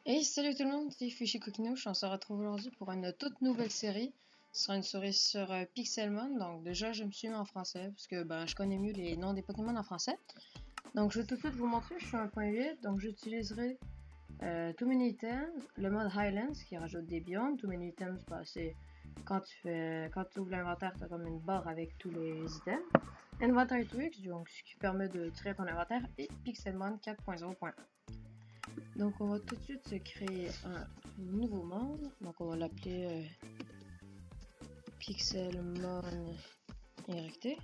Hey, salut tout le monde, c'est Fishy Coquinouche. On se retrouve aujourd'hui pour une toute nouvelle série. Ce sera une série sur Pixelmon. Donc, déjà, je me suis mis en français parce que je connais mieux les noms des Pokémon en français. Donc, je vais tout de suite vous montrer. Je suis à 1.8. Donc, j'utiliserai Too Many Items, le mode Highlands qui rajoute des biomes. Too Many Items, c'est quand tu ouvres l'inventaire, tu as comme une barre avec tous les items. Inventory Tweaks, donc ce qui permet de créer ton inventaire. Et Pixelmon 4.0.1. Donc on va tout de suite se créer un nouveau monde. Donc on va l'appeler Pixelmon RT.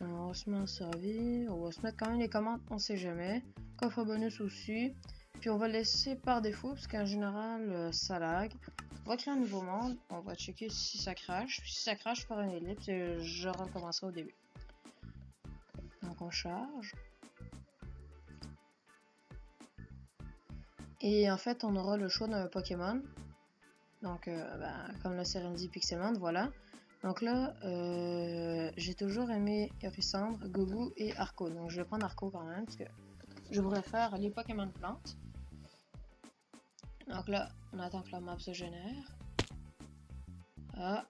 On va se mettre en servir. On va se mettre quand même les commandes, on sait jamais. Coffre bonus aussi. Puis on va laisser par défaut parce qu'en général ça lag. On va créer un nouveau monde. On va checker si ça crache. Si ça crache, je ferai une ellipse et je recommencerai au début. Donc on charge. Et en fait, on aura le choix d'un Pokémon. Donc, comme la Serenity Pixelmon, voilà. Donc là, j'ai toujours aimé Hérissandre, Gobu et Arco. Donc je vais prendre Arco quand même, parce que je voudrais faire les Pokémon plantes. Donc là, on attend que la map se génère. Ah.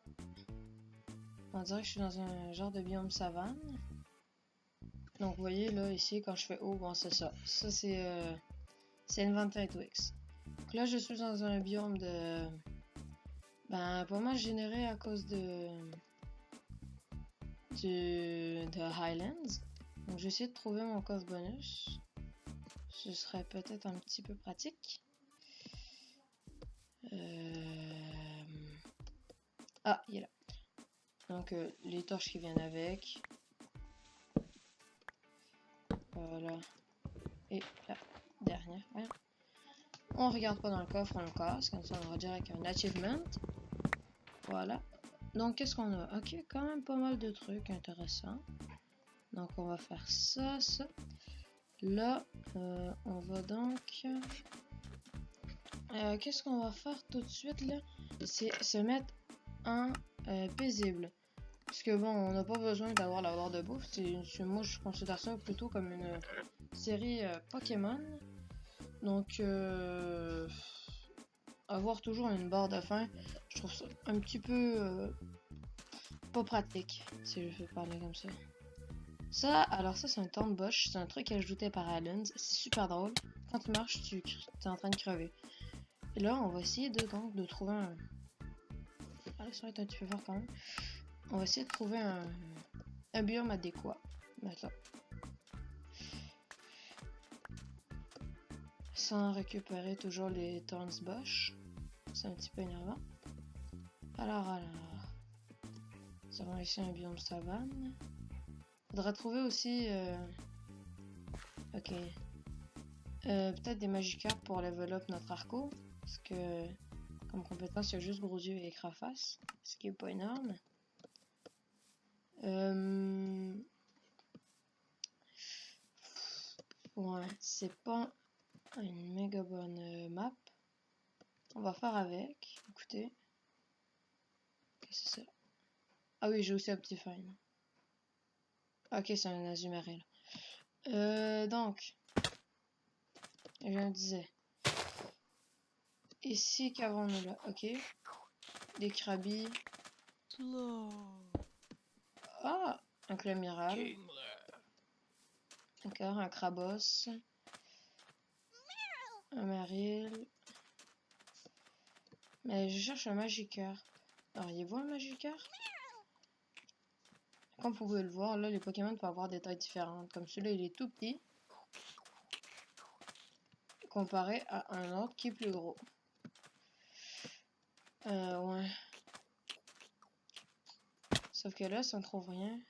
On dirait que je suis dans un genre de biome savane. Donc vous voyez là, ici, quand je fais haut, bon c'est ça. Ça c'est Inventory Tweaks. Donc là, je suis dans un biome de... pas mal généré à cause de Highlands. Donc je vais essayer de trouver mon coffre bonus. Ce serait peut-être un petit peu pratique. Ah, il est là. Donc les torches qui viennent avec. Voilà. Et la dernière. Voilà. On regarde pas dans le coffre, on le casse. Comme ça on aura direct un achievement. Voilà. Donc qu'est-ce qu'on a? Ok, quand même pas mal de trucs intéressants. Donc on va faire ça, ça. Là, on va donc... qu'est-ce qu'on va faire tout de suite là? C'est se mettre en paisible. Parce que bon, on n'a pas besoin d'avoir la barre de bouffe. Moi, je considère ça plutôt comme une série Pokémon. Donc, avoir toujours une barre de faim, je trouve ça un petit peu pas pratique, si je veux parler comme ça. Alors ça c'est un temps de bosch, c'est un truc ajouté par Allen, c'est super drôle. Quand tu marches, tu es en train de crever. Et là, on va essayer de trouver un... Ah, ça va être un petit peu fort quand même. On va essayer de trouver un biome adéquat. Maintenant. Sans récupérer toujours les thorns bush. C'est un petit peu énervant. Alors. Nous avons ici un biome savane. Faudra trouver aussi... Ok. Peut-être des Magikarp pour level up notre Arco. Parce que... Comme compétence, il y a juste gros yeux et écraface. Ce qui est pas énorme. Ouais, c'est pas une méga bonne map. On va faire avec. Écoutez. Qu'est-ce que c'est ça? Ah oui, j'ai aussi un petit fine. Ok, c'est un Azumarill. Donc. Je me disais. Ici, qu'avons-nous là? Ok. Des Krabby. Ah! Un Clamiral. Encore un Krabos. Un Marill. Mais je cherche un Magikarp. Auriez-vous un Magikarp? Comme vous pouvez le voir, là, les Pokémon peuvent avoir des tailles différentes. Comme celui-là, il est tout petit. Comparé à un autre qui est plus gros. Ouais. Sauf que là, si on trouve rien...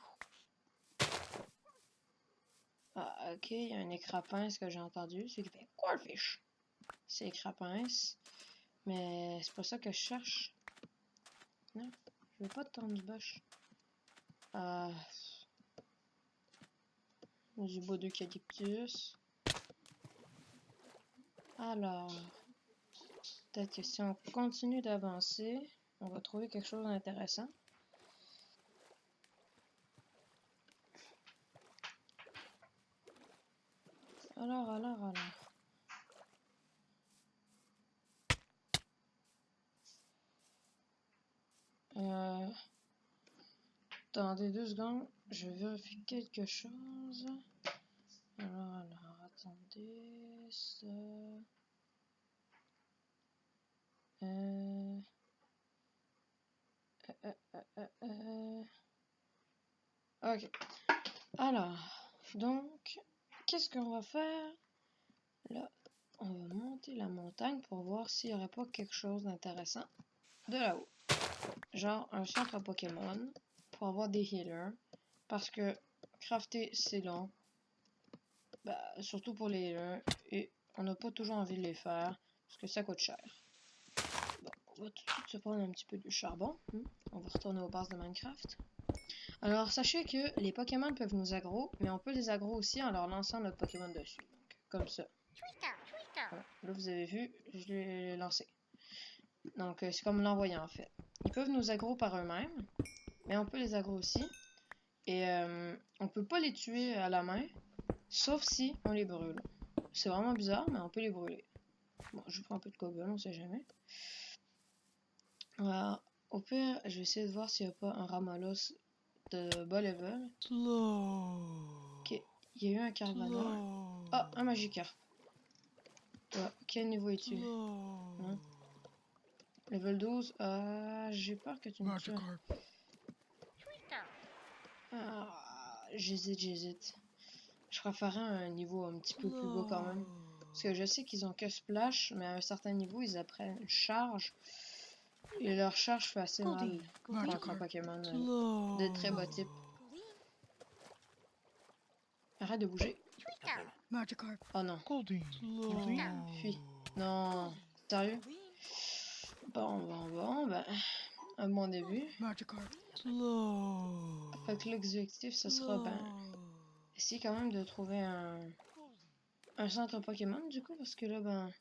Ah, ok, il y a un écrapince que j'ai entendu. Celui qui fait Corfish. C'est écrapince. Mais c'est pas ça que je cherche. Non, je veux pas de thorns bush. Du bois d'eucalyptus. Alors, peut-être que si on continue d'avancer, on va trouver quelque chose d'intéressant. Alors. Attendez 2 secondes, je vérifie quelque chose. Alors, attendez, ça... Ok. Alors, donc, qu'est-ce qu'on va faire? Là, on va monter la montagne pour voir s'il n'y aurait pas quelque chose d'intéressant de là-haut. Genre un centre à Pokémon pour avoir des healers. Parce que crafter, c'est long. Bah, surtout pour les healers. Et on n'a pas toujours envie de les faire parce que ça coûte cher. Bon, on va tout de suite se prendre un petit peu de charbon. On va retourner aux bases de Minecraft. Alors, sachez que les Pokémon peuvent nous aggro, mais on peut les aggro aussi en leur lançant notre Pokémon dessus. Donc, comme ça. Voilà. Là, vous avez vu, je l'ai lancé. Donc, c'est comme l'envoyer en fait. Ils peuvent nous aggro par eux-mêmes, mais on peut les aggro aussi. Et on peut pas les tuer à la main, sauf si on les brûle. C'est vraiment bizarre, mais on peut les brûler. Bon, je prends un peu de cobble, on sait jamais. Alors, au pire, je vais essayer de voir s'il n'y a pas un Ramalos de bas level. Ok, il y a eu un Carvanor. Ah, un Magikarp. Toi, quel niveau es-tu? Hein? Level 12. J'ai peur que tu me tues. J'hésite. Je préférerais un niveau un petit peu plus bas quand même. Parce que je sais qu'ils ont que Splash, mais à un certain niveau, ils apprennent une charge. Et leur charge fait assez mal contre un Pokémon de très bas type. Arrête de bouger. Oh non. Fuis. Non. Sérieux? Bon, ben, un bon début. Fait que l'objectif, ce sera, ben, essayer quand même de trouver un centre Pokémon, du coup, parce que là, ben,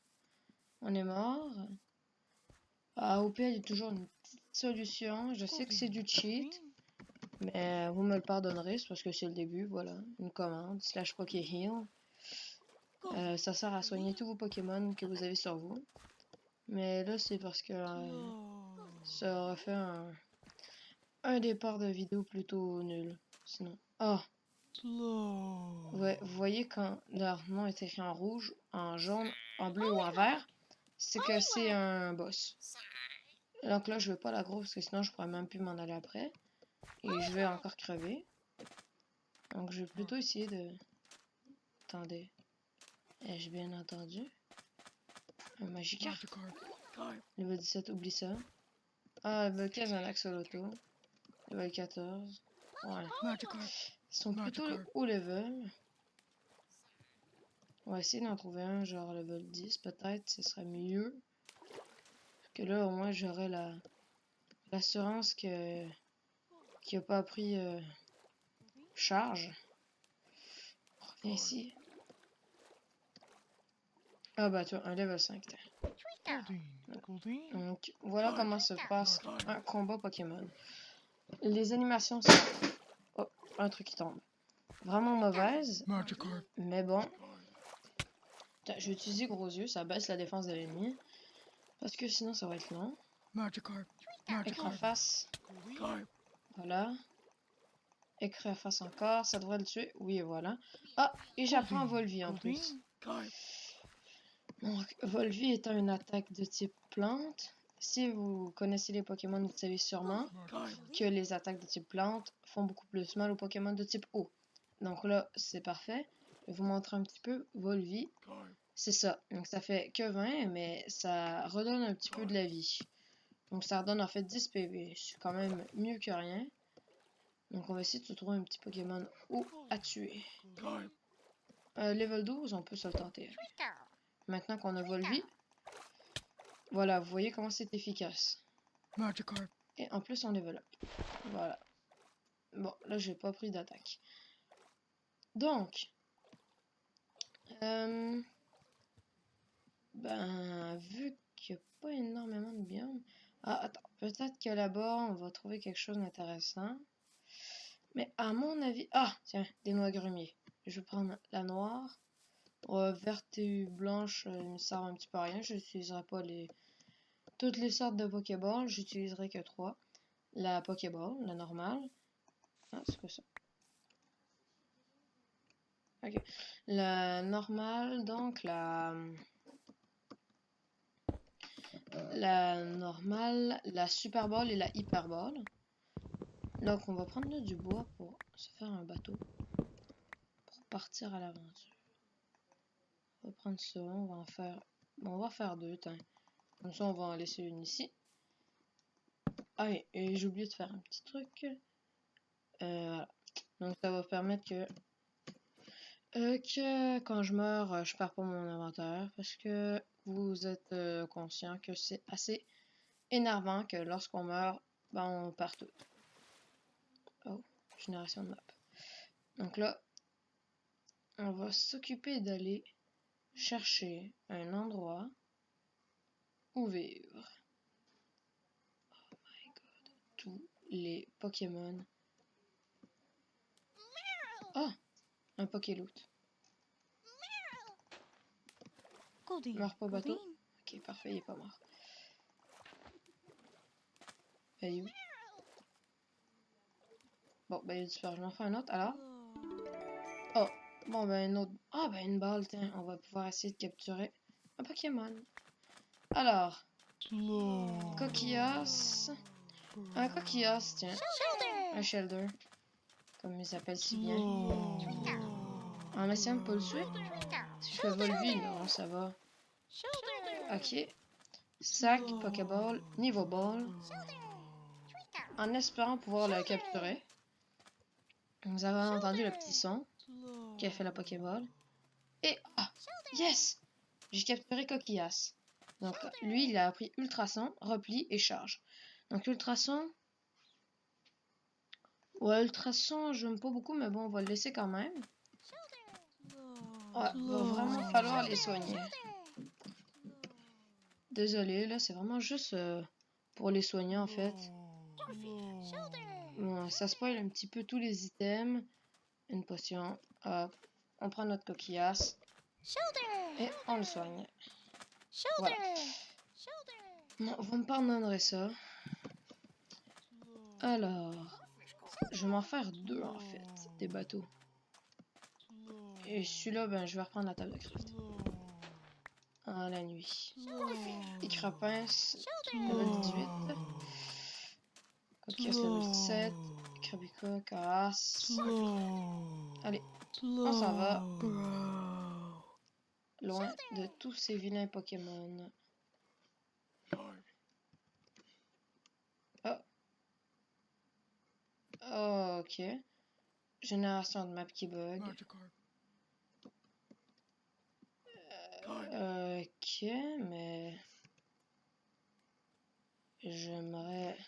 on est mort. OP, il y a toujours une petite solution. Je sais que c'est du cheat, mais vous me le pardonnerez, c'est parce que c'est le début, voilà. Une commande, / Pokéheal. Ça sert à soigner tous vos Pokémon que vous avez sur vous. Mais là, c'est parce que ça aurait fait un départ de vidéo plutôt nul. Sinon. Ah! Ouais, vous voyez quand leur nom est écrit en rouge, en jaune, en bleu ou en vert, c'est que c'est un boss. Donc là, je veux pas l'aggro parce que sinon je pourrais même plus m'en aller après. Et je vais encore crever. Donc je vais plutôt essayer de... Attendez. Ai-je bien entendu? Un Magikarp. Level 17, oublie ça. Level 15, un Axolotl. Level 14. Ouais. Ils sont plutôt haut level. On va essayer d'en trouver un, genre level 10 peut-être, ce serait mieux. Parce que là, au moins, j'aurais l'assurance qu'il n'a pas pris charge. Reviens ici. Ah bah tu vois, un level 5. Donc voilà comment se passe un combat Pokémon. Les animations sont... Oh, un truc qui tombe. Vraiment mauvaise. Mais bon. Je vais utiliser gros yeux, ça baisse la défense de l'ennemi. Parce que sinon ça va être long. Écran face. Voilà. Écran face encore, ça devrait le tuer. Oui, voilà. Ah, et j'apprends Volvie en plus. Donc, Volvie étant une attaque de type plante. Si vous connaissez les Pokémon, vous savez sûrement que les attaques de type plante font beaucoup plus mal aux Pokémon de type eau. Donc là, c'est parfait. Je vais vous montrer un petit peu Volvie. C'est ça. Donc ça fait que 20, mais ça redonne un petit peu de la vie. Donc ça redonne en fait 10 PV. C'est quand même mieux que rien. Donc on va essayer de se trouver un petit Pokémon eau à tuer. Level 12, on peut se le tenter. Maintenant qu'on a Volvie, voilà, vous voyez comment c'est efficace. Et en plus, on level up. Voilà. Bon, là, j'ai pas pris d'attaque. Donc, ben, vu qu'il n'y a pas énormément de biomes... Ah, attends, peut-être que là-bas, on va trouver quelque chose d'intéressant. Mais à mon avis... Ah, tiens, des noix grumiers. Je vais prendre la noire. Verte et blanche, il me sert un petit peu à rien. Je n'utiliserai pas toutes les sortes de Pokéball. J'utiliserai que 3. La Pokéball, la normale. Ah, c'est quoi ça? Ok. La normale, donc la normale, la super ball et la hyper ball. Donc on va prendre là, du bois pour se faire un bateau. Pour partir à l'aventure. On va prendre ça, on va en faire. Bon, on va faire deux, tiens. Comme ça on va en laisser une ici. Ah oui, et j'ai oublié de faire un petit truc. Voilà. Donc ça va permettre que quand je meurs, je perds pas mon inventaire parce que vous êtes conscient que c'est assez énervant que lorsqu'on meurt, ben on perd tout. Oh, génération de map. Donc là, on va s'occuper d'aller chercher un endroit où vivre. Oh my god, tous les Pokémon. Oh, un Pokéloot. Meurs pas bateau. Ok, parfait, il est pas mort. Ben, où? Bon, ben il est disparu. Je m'en fais un autre, alors. Oh, bon, ben une autre. Ah, ben une balle, tiens. On va pouvoir essayer de capturer un Pokémon. Alors, Coquillas. Un Coquillas, tiens. Un Shelder. Comme il s'appelle si bien. En essayant de pas le tuer. Si je fais Volvi, non, ça va. Ok. Sac, Pokéball, Niveau Ball. En espérant pouvoir le capturer. Vous avez entendu le petit son qui a fait la Pokéball. Et ah, yes! J'ai capturé Coquillas. Donc lui, il a appris Ultrason, Repli et Charge. Donc Ultrason. Ouais, Ultrason, j'aime pas beaucoup, mais bon, on va le laisser quand même. Ouais, va vraiment falloir les soigner. Désolé, là, c'est vraiment juste pour les soigner en fait. Bon, ça spoil un petit peu tous les items. Une potion. Hop. On prend notre Coquillas. Et on le soigne. Voilà. Bon, vous me pardonnerez ça. Alors, je vais m'en faire deux en fait, des bateaux. Et celui-là, ben, je vais reprendre la table de craft. Ah, la nuit. Écrapince, level 18. Coquillas, level 17. Krabica, Caras. Allez, on s'en va. Loin de tous ces vilains Pokémon. Oh, ok. Génération de map qui bug. Ok, mais j'aimerais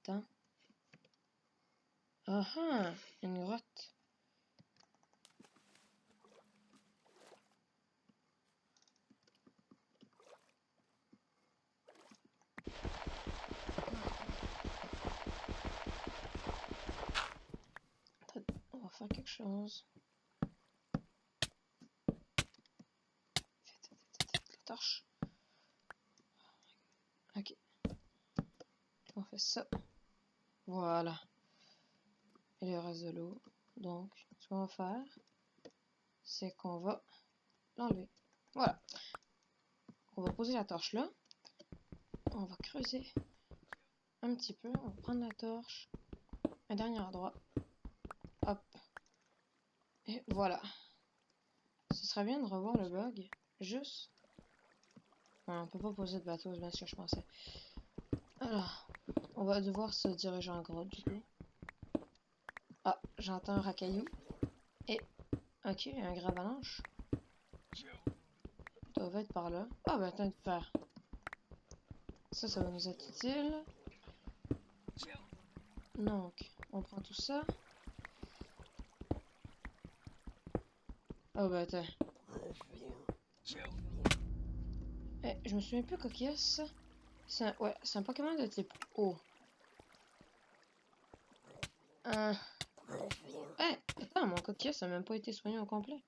tant. Ah ah, une grotte. On va faire quelque chose. La torche. Ok. On fait ça. Voilà. Et le reste de l'eau. Donc, ce qu'on va faire, c'est qu'on va l'enlever. Voilà. On va poser la torche là. On va creuser un petit peu. On va prendre la torche. Un dernier endroit. Hop. Et voilà. Ce serait bien de revoir le bug. Juste. Ouais, on peut pas poser de bateau, c'est bien ce que je pensais. Alors, on va devoir se diriger en grotte du coup. Ah, j'entends un racaillou. Et, ok, un gravalanche. Il doit être par là. Ah, ben, attends de faire. Ça va nous être utile. Donc, on prend tout ça. Oh, ben, attends. Eh, je me souviens plus Coquillas. Ouais, c'est un Pokémon de type eau. Eh, attends, mon Coquillas n'a même pas été soigné au complet.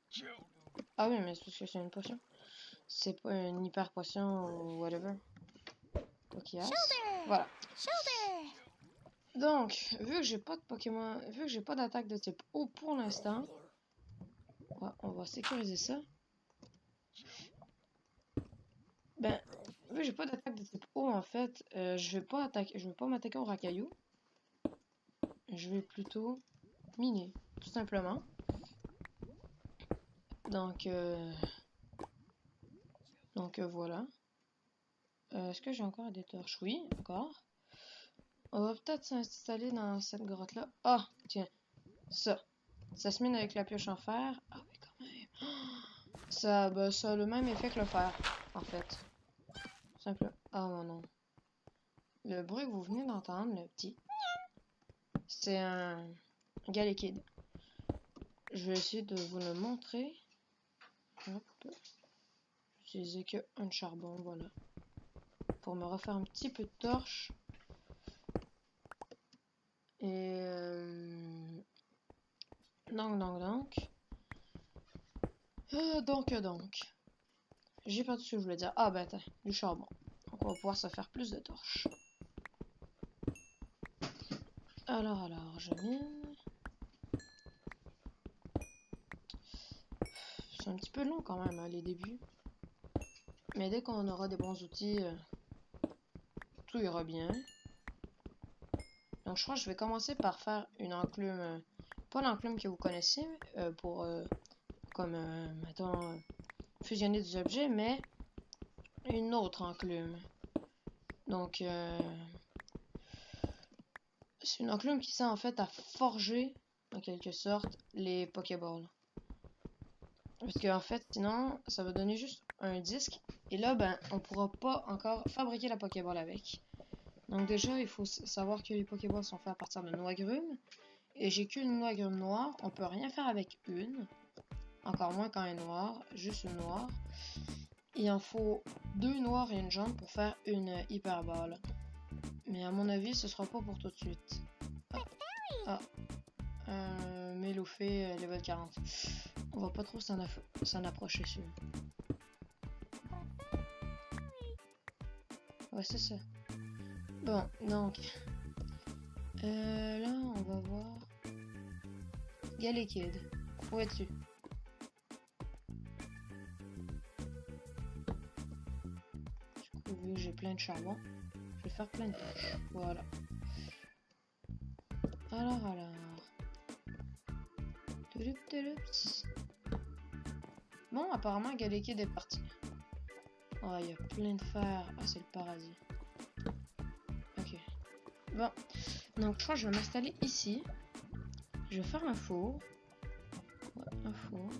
Ah oui, mais c'est parce que c'est une potion. C'est pas une hyper potion ou whatever. Coquillas. Voilà. Donc, vu que j'ai pas de Pokémon, vu que j'ai pas d'attaque de type eau pour l'instant, ouais, on va sécuriser ça. Ben, vu que j'ai pas d'attaque de type eau, en fait, je vais pas m'attaquer au racaillou. Je vais plutôt miner, tout simplement. Donc, voilà. Est-ce que j'ai encore des torches? Oui, encore. On va peut-être s'installer dans cette grotte-là. Ah, tiens, ça. Ça se mine avec la pioche en fer. Ah oui, quand même. Ça, ça a le même effet que le fer, en fait. Simple. Ah oh, non. Le bruit que vous venez d'entendre, le petit, c'est un Galekid. Je vais essayer de vous le montrer. Hop. J'utilisais que un charbon, voilà. Pour me refaire un petit peu de torche. Et donc. J'ai perdu ce que je voulais dire. Ah ben attends, du charbon. Donc on va pouvoir se faire plus de torches. Alors, je mine. C'est un petit peu long quand même, hein, les débuts. Mais dès qu'on aura des bons outils, tout ira bien. Donc je crois que je vais commencer par faire une enclume. Pas l'enclume que vous connaissez, pour, comme, mettons, fusionner des objets, mais une autre enclume. Donc, c'est une enclume qui sert en fait à forger, en quelque sorte, les Pokéballs. Parce qu'en fait, sinon, ça va donner juste un disque. Et là, ben, on pourra pas encore fabriquer la Pokéball avec. Donc déjà, il faut savoir que les Pokéballs sont faits à partir de noix agrumes. Et j'ai qu'une noix agrume noire. On peut rien faire avec une. Encore moins quand elle est noire. Juste une noire. Il en faut 2 noires et une jaune pour faire une Hyperball. Mais à mon avis, ce sera pas pour tout de suite. Ah. Méloufé, level 40. On va pas trop s'en approcher sur. Ouais, c'est ça. Bon, donc. Là, on va voir. Galekid. Où es-tu? Du coup, vu que j'ai plein de charbon, je vais faire plein de torches. Voilà. Alors. Bon, apparemment, Galekid est parti. Oh, il y a plein de fer. Ah, c'est le paradis. Ok. Bon. Donc, je crois que je vais m'installer ici. Je vais faire un four. Ouais, un four.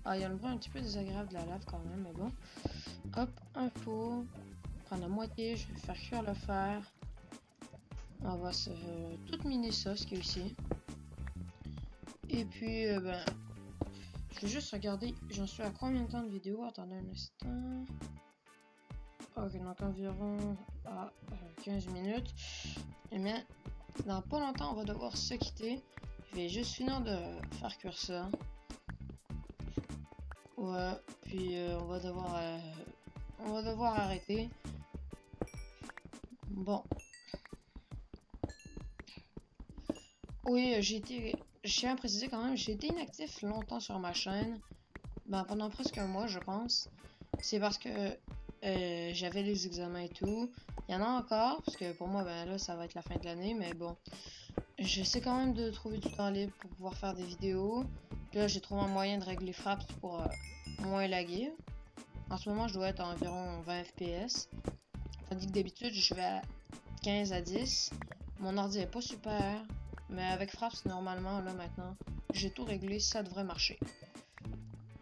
Ah, il y a le bruit un petit peu désagréable de la lave quand même, mais bon. Hop, un four. Prendre la moitié, je vais faire cuire le fer. On va se tout miner ça, ce qui est ici. Et puis, ben, je vais juste regarder, j'en suis à combien de temps de vidéo? Attendez un instant. Ok, donc environ à 15 minutes. Et bien, dans pas longtemps, on va devoir se quitter. Je vais juste finir de faire cuire ça. Ouais, puis on va devoir arrêter. Bon. Oui, je tiens à préciser quand même, j'ai été inactif longtemps sur ma chaîne. Ben, pendant presque un mois, je pense. C'est parce que j'avais les examens et tout. Il y en a encore, parce que pour moi, ben là, ça va être la fin de l'année, mais bon. J'essaie quand même de trouver du temps libre pour pouvoir faire des vidéos. Puis là, j'ai trouvé un moyen de régler Fraps pour moins laguer. En ce moment, je dois être à environ 20 FPS. Tandis que d'habitude, je vais à 15 à 10. Mon ordi est pas super. Mais avec Fraps, normalement, là, maintenant, j'ai tout réglé. Ça devrait marcher.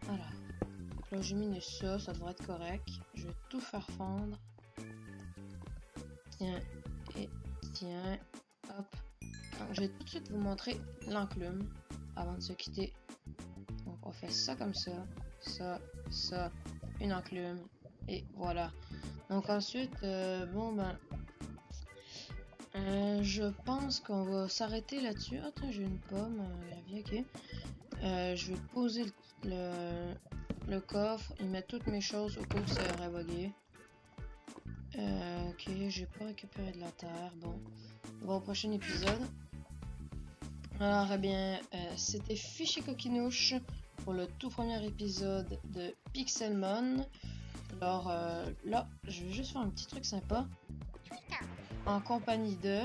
Voilà. Donc là, j'ai miné ça. Ça devrait être correct. Je vais tout faire fondre. Tiens. Et tiens. Hop. Donc, je vais tout de suite vous montrer l'enclume avant de se quitter. Donc, on fait ça comme ça. Ça. Une enclume. Et voilà. Donc, ensuite, bon, ben... je pense qu'on va s'arrêter là-dessus. Attends, j'ai une pomme. Ok. Je vais poser le coffre et mettre toutes mes choses au cas où ça aurait bugué. Ok, j'ai pas récupéré de la terre. Bon. On va au prochain épisode. Alors, eh bien, c'était Fichi Coquinouche pour le tout premier épisode de Pixelmon. Alors là, je vais juste faire un petit truc sympa. En compagnie de